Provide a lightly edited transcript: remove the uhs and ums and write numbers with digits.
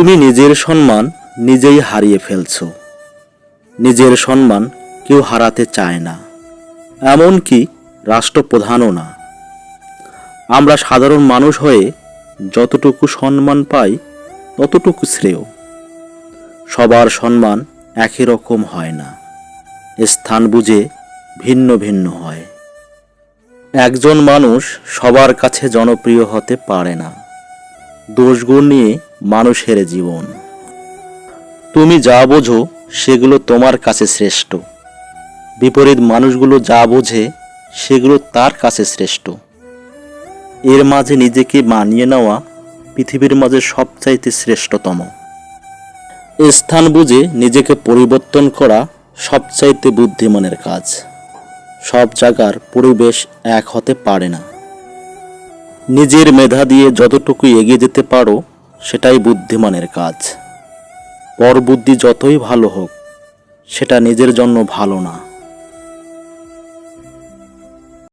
তুমি নিজের সম্মান নিজেই হারিয়ে ফেলছো। নিজের সম্মান কেউ হারাতে চায় না, এমনকি রাষ্ট্রপ্রধানও না। আমরা সাধারণ মানুষ হয়ে যতটুকু সম্মান পাই ততটুকু শ্রেয়। সবার সম্মান একই রকম হয় না, স্থান বুঝে ভিন্ন ভিন্ন হয়। একজন মানুষ সবার কাছে জনপ্রিয় হতে পারে না। দোষগুণ নিয়ে মানুষের জীবন। তুমি যা বোঝো সেগুলো তোমার কাছে শ্রেষ্ঠ, বিপরীত মানুষগুলো যা বোঝে সেগুলো তার কাছে শ্রেষ্ঠ। এর মাঝে নিজেকে মানিয়ে নেওয়া পৃথিবীর মাঝে সবচাইতে শ্রেষ্ঠতম। স্থান বুঝে নিজেকে পরিবর্তন করা সবচাইতে বুদ্ধিমানের কাজ। সব জায়গার পরিবেশ এক হতে পারে না। নিজের মেধা দিয়ে যতটুকু এগিয়ে যেতে পারো সেটাই বুদ্ধিমানের কাজ। পর বুদ্ধি যতই ভালো হোক সেটা নিজের জন্য ভালো না।